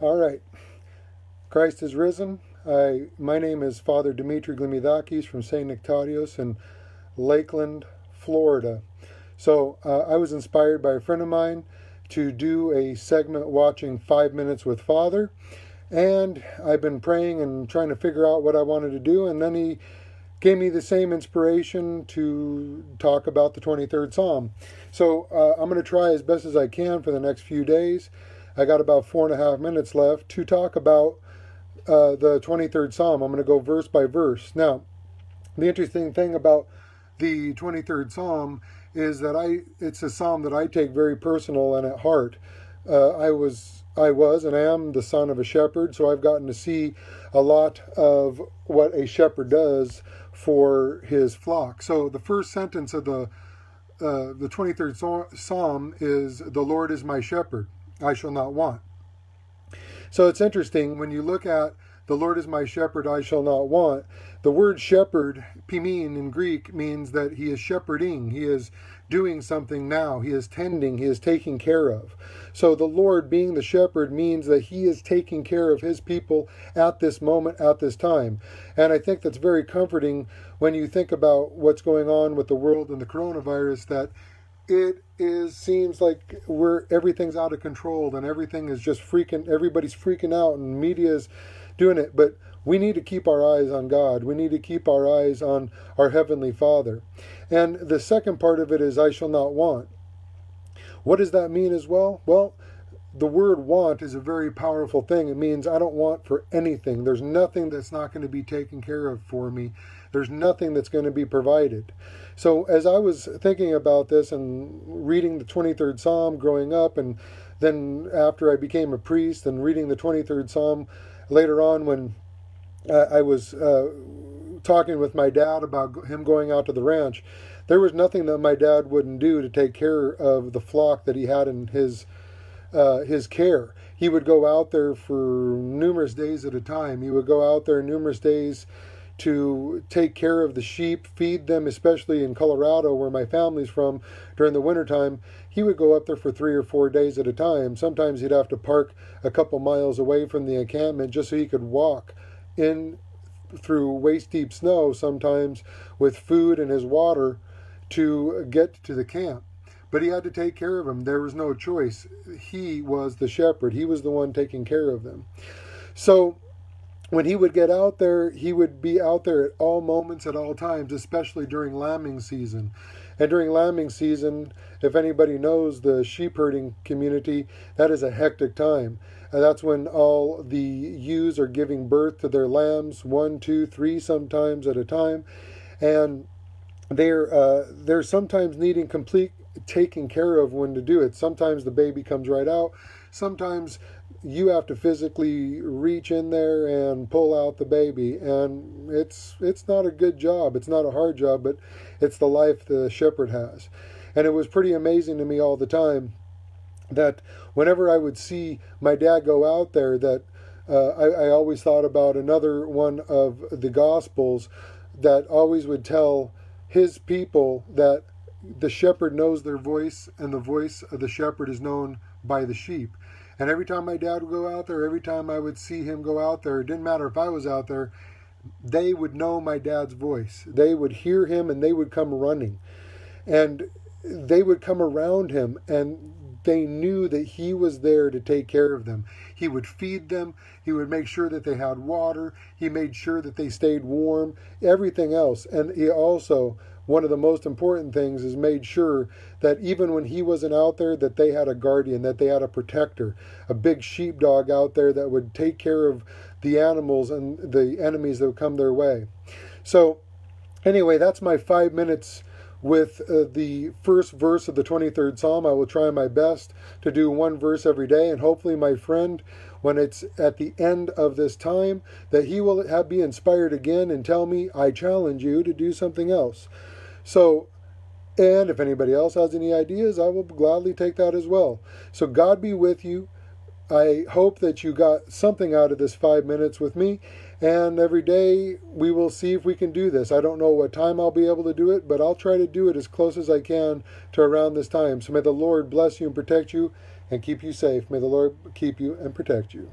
All right. Christ is risen. My name is Father Dimitri Glimidakis from St. Nectarios in Lakeland, Florida. So I was inspired by a friend of mine to do a segment watching 5 Minutes with Father. And I've been praying and trying to figure out what I wanted to do. And then he gave me the same inspiration to talk about the 23rd Psalm. So I'm going to try as best as I can for the next few days. I got about 4.5 minutes left to talk about the 23rd Psalm. I'm going to go verse by verse. Now, the interesting thing about the 23rd Psalm is that it's a psalm that I take very personal and at heart. I was and I am the son of a shepherd, so I've gotten to see a lot of what a shepherd does for his flock. So the first sentence of the 23rd Psalm is, "The Lord is my shepherd, I shall not want." So it's interesting when you look at "the Lord is my shepherd, I shall not want." The word shepherd, pimin in Greek, means that he is shepherding. He is doing something now. He is tending. He is taking care of. So the Lord, being the shepherd, means that he is taking care of his people at this moment, at this time. And I think that's very comforting when you think about what's going on with the world and the coronavirus, that seems like everything's out of control and everything is just everybody's freaking out and media is doing it. But we need to keep our eyes on God. We need to keep our eyes on our Heavenly Father. And the second part of it is, "I shall not want." What does that mean as well? Well, the word want is a very powerful thing. It means I don't want for anything. There's nothing that's not going to be taken care of for me. There's nothing that's going to be provided. So as I was thinking about this and reading the 23rd Psalm growing up, and then after I became a priest and reading the 23rd Psalm later on when I was talking with my dad about him going out to the ranch, there was nothing that my dad wouldn't do to take care of the flock that he had in his care. He would go out there for numerous days at a time. He would go out there numerous days to take care of the sheep, feed them, especially in Colorado, where my family's from, during the wintertime. He would go up there for 3 or 4 days at a time. Sometimes he'd have to park a couple miles away from the encampment just so he could walk in through waist-deep snow, sometimes with food and his water, to get to the camp. But he had to take care of them. There was no choice. He was the shepherd. He was the one taking care of them. So when he would get out there, he would be out there at all moments, at all times, especially during lambing season. And during lambing season, if anybody knows the sheep herding community, that is a hectic time. And that's when all the ewes are giving birth to their lambs, 1, 2, 3 sometimes at a time. And they're sometimes needing complete taking care of when to do it. Sometimes the baby comes right out. Sometimes you have to physically reach in there and pull out the baby. And it's not a good job. It's not a hard job, but it's the life the shepherd has. And it was pretty amazing to me all the time that whenever I would see my dad go out there, that I always thought about another one of the Gospels that always would tell his people that the shepherd knows their voice, and the voice of the shepherd is known by the sheep. And every time my dad would go out there, every time I would see him go out there, it didn't matter if I was out there, they would know my dad's voice. They would hear him and they would come running. And they would come around him, and they knew that he was there to take care of them. He would feed them. He would make sure that they had water. He made sure that they stayed warm, everything else. And he also, one of the most important things, is made sure that even when he wasn't out there, that they had a guardian, that they had a protector, a big sheepdog out there that would take care of the animals and the enemies that would come their way. So anyway, that's my 5 minutes with the first verse of the 23rd Psalm. I will try my best to do one verse every day, and hopefully my friend, when it's at the end of this time, that he will be inspired again and tell me, "I challenge you to do something else." So, and if anybody else has any ideas, I will gladly take that as well. So God be with you. I hope that you got something out of this 5 minutes with me, and every day we will see if we can do this. I don't know what time I'll be able to do it, but I'll try to do it as close as I can to around this time. So may the Lord bless you and protect you and keep you safe. May the Lord keep you and protect you.